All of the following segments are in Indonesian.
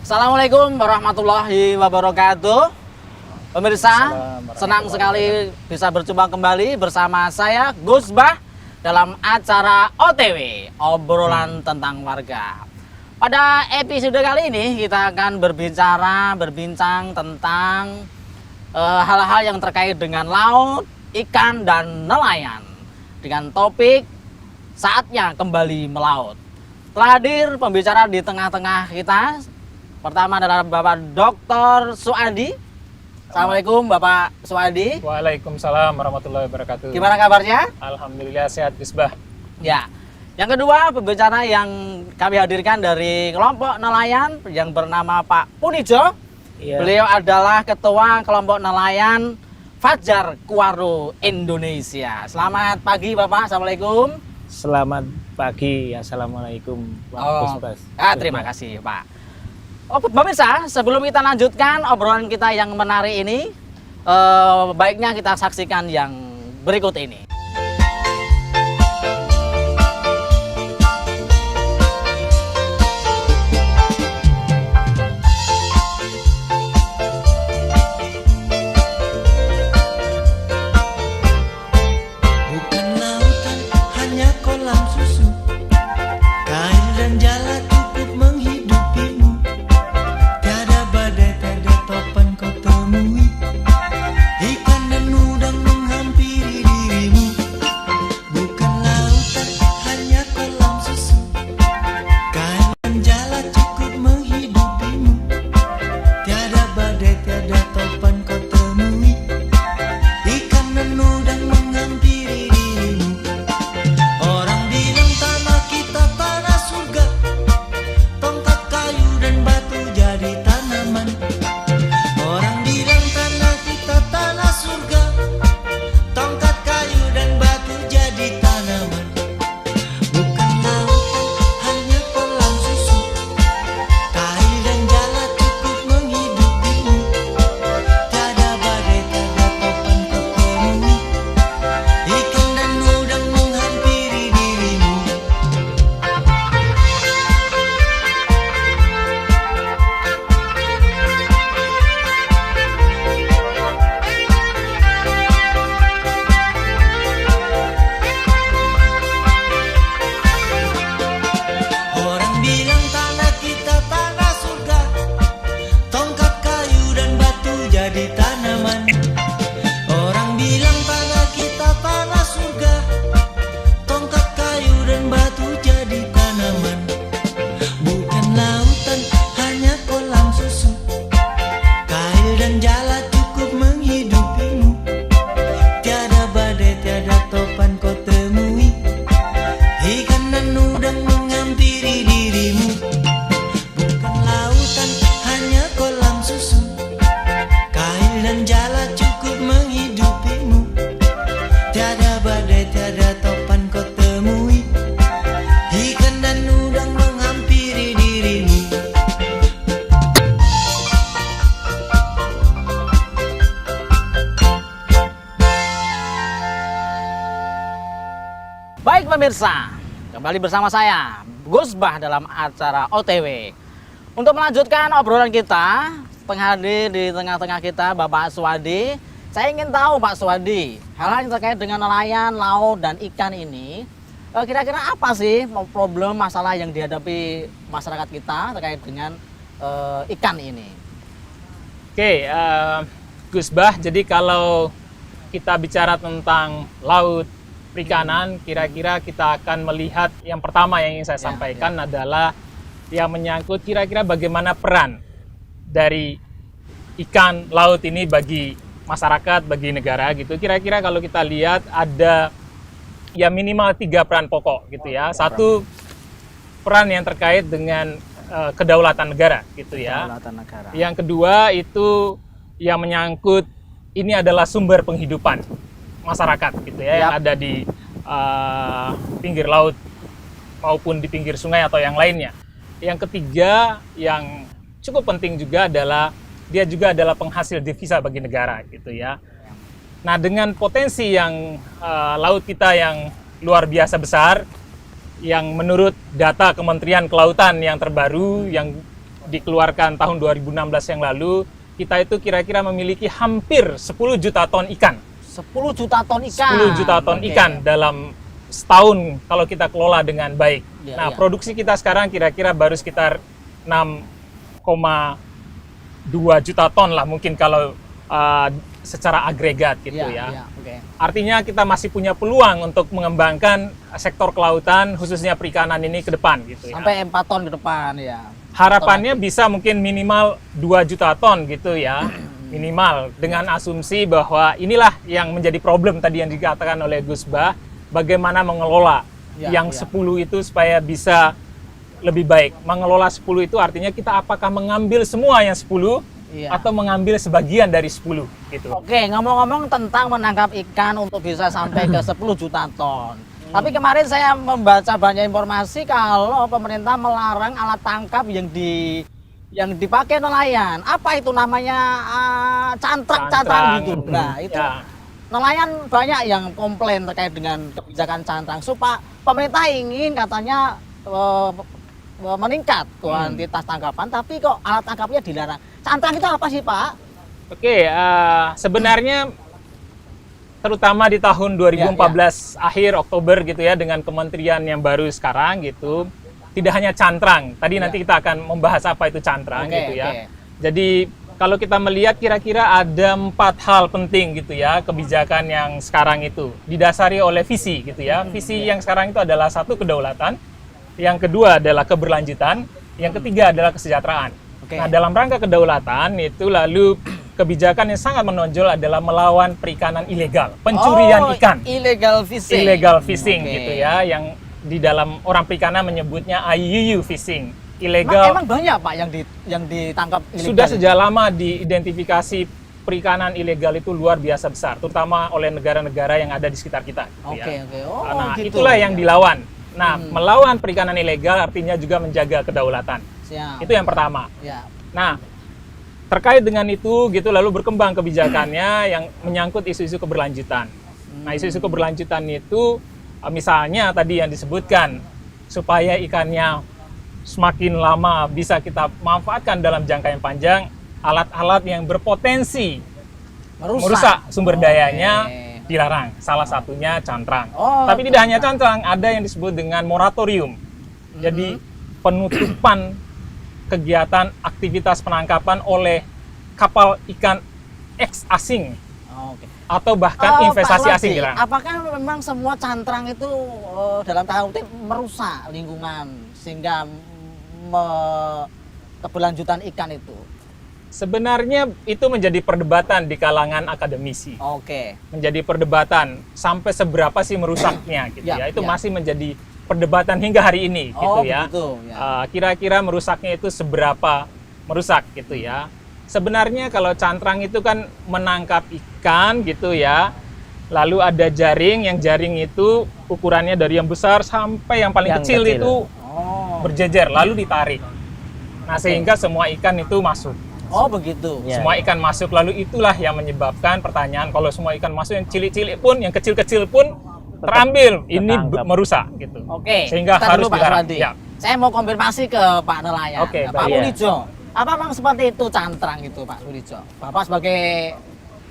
Assalamualaikum warahmatullahi wabarakatuh. Pemirsa, senang sekali bisa berjumpa kembali bersama saya Gus Bah dalam acara OTW, obrolan tentang warga. Pada episode kali ini kita akan berbincang tentang hal-hal yang terkait dengan laut, ikan, dan nelayan. Dengan topik saatnya kembali melaut. Telah hadir pembicara di tengah-tengah kita. Pertama adalah Bapak Dr. Suadi. Assalamualaikum Bapak Suadi. Waalaikumsalam warahmatullahi wabarakatuh. Gimana kabarnya? Alhamdulillah sehat Gus Bah. Ya. Yang kedua pembicara yang kami hadirkan dari kelompok nelayan yang bernama Pak Punijo. Iya. Beliau adalah ketua kelompok nelayan Fajar Kuaro Indonesia. Selamat pagi Bapak. Assalamualaikum. Selamat pagi. Assalamualaikum. Terima kasih Pak. Pemirsa, sebelum kita lanjutkan obrolan kita yang menarik ini, baiknya kita saksikan yang berikut ini. Bukan lautan, hanya kolam susu. Kail dan jala cukup menghidupimu. Tiada badai, tiada topan kau temui. Ikan dan udang menghampiri dirimu. Bukan lautan, hanya kolam susu. Kail dan jala cukup menghidupimu. Tiada badai, tiada topan kau temui. Ikan dan udang menghampiri dirimu. Orang bilang tanah kita tanah surga. Tongkat kayu dan batu jadi tanaman. Orang bilang tanah kita tanah surga. Tongkat kayu dan batu jadi tanaman. Bukan lautan, hanya kolam susu. Kail dan jala cukup menghidupimu. Tiada badai, tiada topan kau temui. Ikan dan udang menghampiri dirimu. Orang bilang tanah kita tanah surga. Tongkat kayu dan batu jadi tanaman. Orang bilang tanah kita tanah surga. Tongkat kayu dan batu jadi tanaman. Bukan lautan, hanya kolam susu. Kail dan jala cukup menghidupimu. Tiada badai, tiada topan kau temui. Ikan dan udang menghampiri dirimu. Bukan lautan, hanya kolam susu. Kail dan jala cukup menghidupimu. Tiada badai, tiada topan kau temui. Ikan dan udang menghampiri dirimu. Baik pemirsa, kembali bersama saya Gus Bah dalam acara OTW. Untuk melanjutkan obrolan kita, hadir di tengah-tengah kita Bapak Suadi. Saya ingin tahu Pak Suadi, hal-hal yang terkait dengan nelayan, laut, dan ikan ini, kira-kira apa sih problem masalah yang dihadapi masyarakat kita terkait dengan ikan ini? Oke, Gus Bah. Jadi kalau kita bicara tentang laut, perikanan, kira-kira kita akan melihat yang pertama yang ingin saya sampaikan adalah yang menyangkut kira-kira bagaimana peran dari ikan laut ini bagi masyarakat, bagi negara gitu. Kira-kira kalau kita lihat ada ya minimal 3 peran pokok gitu ya. Satu, peran yang terkait dengan kedaulatan negara gitu ya. Kedaulatan negara. Yang kedua itu yang menyangkut ini adalah sumber penghidupan masyarakat gitu ya, yang ada di pinggir laut maupun di pinggir sungai atau yang lainnya. Yang ketiga yang cukup penting juga adalah dia juga adalah penghasil devisa bagi negara gitu ya. Nah, dengan potensi yang laut kita yang luar biasa besar, yang menurut data Kementerian Kelautan yang terbaru yang dikeluarkan tahun 2016 yang lalu, kita itu kira-kira memiliki hampir 10 juta ton ikan. 10 juta ton ikan. 10 juta ton Oke. ikan dalam setahun kalau kita kelola dengan baik. Ya, Nah, ya. produksi kita sekarang kira-kira baru sekitar 6,2 juta ton lah mungkin kalau secara agregat gitu ya. Oke. Artinya kita masih punya peluang untuk mengembangkan sektor kelautan khususnya perikanan ini ke depan gitu ya. Sampai 4 ton ke depan ya. Harapannya bisa mungkin minimal 2 juta ton gitu ya. Minimal dengan asumsi bahwa inilah yang menjadi problem tadi yang dikatakan oleh Gus Bah, bagaimana mengelola Ya, yang ya. 10 itu supaya bisa lebih baik. Mengelola 10 itu artinya kita apakah mengambil semua yang 10 Iya. atau mengambil sebagian dari 10 gitu. Oke, ngomong-ngomong tentang menangkap ikan untuk bisa sampai ke 10 juta ton. Tapi kemarin saya membaca banyak informasi kalau pemerintah melarang alat tangkap yang dipakai nelayan. Apa itu namanya cantrang gitu. Nah, itu Ya. nelayan banyak yang komplain terkait dengan kebijakan cantrang. Supaya pemerintah ingin katanya meningkat kuantitas tangkapan, tapi kok alat tangkapnya dilarang. Cantrang itu apa sih, Pak? Oke, sebenarnya terutama di tahun 2014 akhir Oktober gitu ya dengan kementerian yang baru sekarang gitu, tidak hanya cantrang. Tadi nanti kita akan membahas apa itu cantrang Oke, gitu ya. oke. Jadi kalau kita melihat kira-kira ada 4 hal penting gitu ya kebijakan yang sekarang itu didasari oleh visi gitu ya. Visi yang sekarang itu adalah satu kedaulatan, yang kedua adalah keberlanjutan, yang ketiga adalah kesejahteraan. Oke. Nah, dalam rangka kedaulatan itu lalu kebijakan yang sangat menonjol adalah melawan perikanan ilegal, pencurian ikan, Illegal fishing. illegal fishing Oke. gitu ya, yang di dalam orang perikanan menyebutnya IUU fishing, Emang ilegal. banyak Pak yang ditangkap ilegal? Sudah sejak lama diidentifikasi perikanan ilegal itu luar biasa besar, terutama oleh negara-negara yang ada di sekitar kita. Gitu Oke, ya. oke. Oh, Nah, gitu. itulah yang dilawan. Nah, melawan perikanan ilegal artinya juga menjaga kedaulatan. Siap. Itu yang pertama. Ya. Nah, terkait dengan itu gitu lalu berkembang kebijakannya yang menyangkut isu-isu keberlanjutan. Nah, isu-isu keberlanjutan itu misalnya tadi yang disebutkan supaya ikannya semakin lama bisa kita manfaatkan dalam jangka yang panjang, alat-alat yang berpotensi merusak sumber dayanya dilarang. Salah satunya cantrang. Oh, Tapi tidak hanya cantrang, ada yang disebut dengan moratorium. Jadi penutupan kegiatan aktivitas penangkapan oleh kapal ikan ex asing Oke. atau bahkan investasi Pak asing Suwardi, dilarang. apakah memang semua cantrang itu dalam tanda kutip merusak lingkungan sehingga keberlanjutan ikan itu? Sebenarnya itu menjadi perdebatan di kalangan akademisi. Oke. Menjadi perdebatan sampai seberapa sih merusaknya gitu Ya, ya. Itu ya. masih menjadi perdebatan hingga hari ini gitu ya. Begitu, ya. Kira-kira merusaknya itu seberapa merusak gitu ya. Sebenarnya kalau cantrang itu kan menangkap ikan gitu ya. Lalu ada jaring, yang jaring itu ukurannya dari yang besar sampai yang paling Yang kecil kecil. itu Oh. berjejer lalu ditarik. Nah, sehingga semua ikan itu masuk. Oh, begitu. Ya. Semua ikan masuk, lalu itulah yang menyebabkan pertanyaan kalau semua ikan masuk, yang cilik-cilik pun, yang kecil-kecil pun terambil, ini ketangkap. merusak gitu. Oke. Sehingga Bentar harus dulu, Pak dilarang. Suwardi. Ya. Saya mau konfirmasi ke Pak nelayan. Oke, Nah, Pak baik. Mulijo, apa memang seperti itu cantrang itu, Pak Mulijo? Bapak sebagai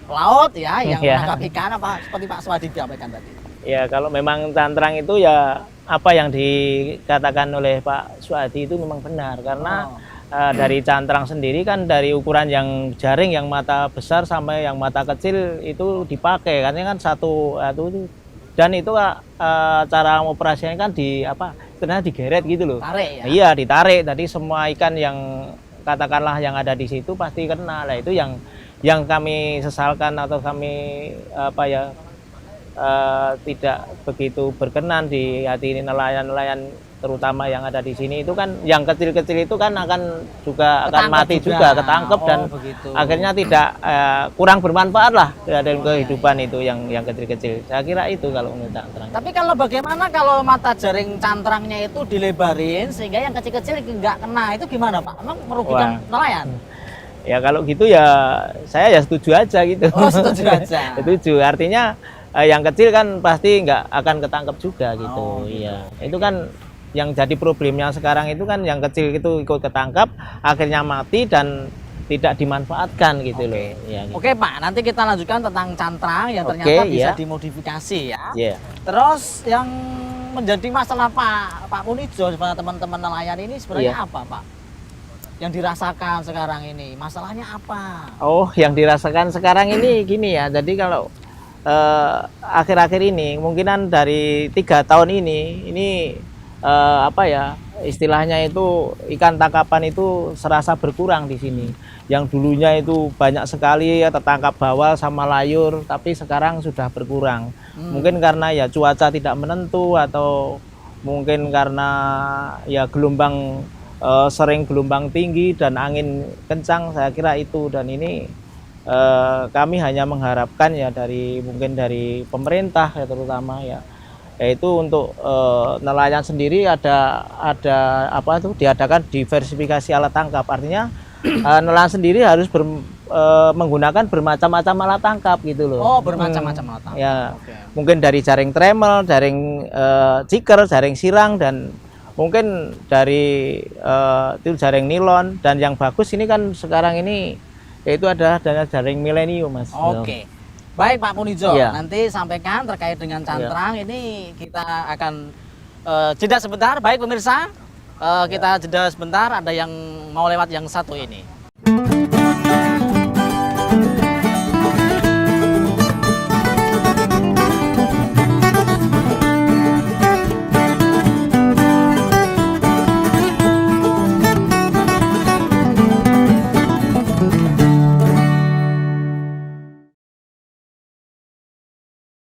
pelaut ya yang Ya. menangkap ikan apa seperti Pak Suwardi sampaikan tadi? Ya kalau memang cantrang itu ya apa yang dikatakan oleh Pak Suwardi itu memang benar karena dari cantrang sendiri kan dari ukuran yang jaring yang mata besar sampai yang mata kecil itu dipakai karena kan satu itu dan itu cara operasinya kan sebenarnya digeret gitu loh. Tarik ya. Iya ditarik. Tadi semua ikan yang katakanlah yang ada di situ pasti kena. Lah itu yang kami sesalkan atau kami tidak begitu berkenan di hati nelayan-nelayan terutama yang ada di sini itu kan yang kecil-kecil itu kan akan juga akan Ketangkep mati juga. juga ketangkep dan Begitu. akhirnya tidak kurang bermanfaat lah dalam kehidupan itu yang kecil-kecil. Saya kira itu kalau untuk cantrang. Tapi kalau bagaimana kalau mata jaring cantrangnya itu dilebarin sehingga yang kecil-kecil nggak kena, itu gimana Pak? Emang merugikan nelayan? Ya kalau gitu ya saya ya setuju aja gitu. Oh, setuju aja. Setuju. Artinya yang kecil kan pasti nggak akan ketangkep juga gitu. Oh, gitu. Iya. Itu kan yang jadi problemnya sekarang itu kan yang kecil itu ikut ketangkap, akhirnya mati dan tidak dimanfaatkan gitu loh. Ya, gitu. Oke Pak, nanti kita lanjutkan tentang cantrang yang ternyata Oke, bisa ya. dimodifikasi ya. Iya. Terus yang menjadi masalah Pak Punijo sebenarnya teman-teman nelayan ini sebenarnya Iya. apa Pak? Yang dirasakan sekarang ini, masalahnya apa? Oh, yang dirasakan sekarang ini gini ya. Jadi kalau akhir-akhir ini, kemungkinan dari 3 tahun ini apa ya? Istilahnya itu ikan tangkapan itu serasa berkurang di sini. Yang dulunya itu banyak sekali ya tertangkap bawal sama layur, tapi sekarang sudah berkurang. Mungkin karena ya cuaca tidak menentu atau mungkin karena ya gelombang sering gelombang tinggi dan angin kencang, saya kira itu. Dan ini kami hanya mengharapkan ya mungkin dari pemerintah ya terutama ya, yaitu untuk nelayan sendiri ada apa tuh diadakan diversifikasi alat tangkap. Artinya nelayan sendiri harus menggunakan bermacam-macam alat tangkap gitu loh. Oh, bermacam-macam alat tangkap. Ya, Oke. mungkin dari jaring tremel, jaring ciker, jaring sirang, dan mungkin dari itu jaring nilon. Dan yang bagus ini kan sekarang ini yaitu adalah jaring milenium, Mas. Oke. Baik Pak Punijo, Iya. nanti sampaikan terkait dengan cantrang ini kita akan jeda sebentar. Baik pemirsa, kita jeda sebentar, ada yang mau lewat yang satu ini.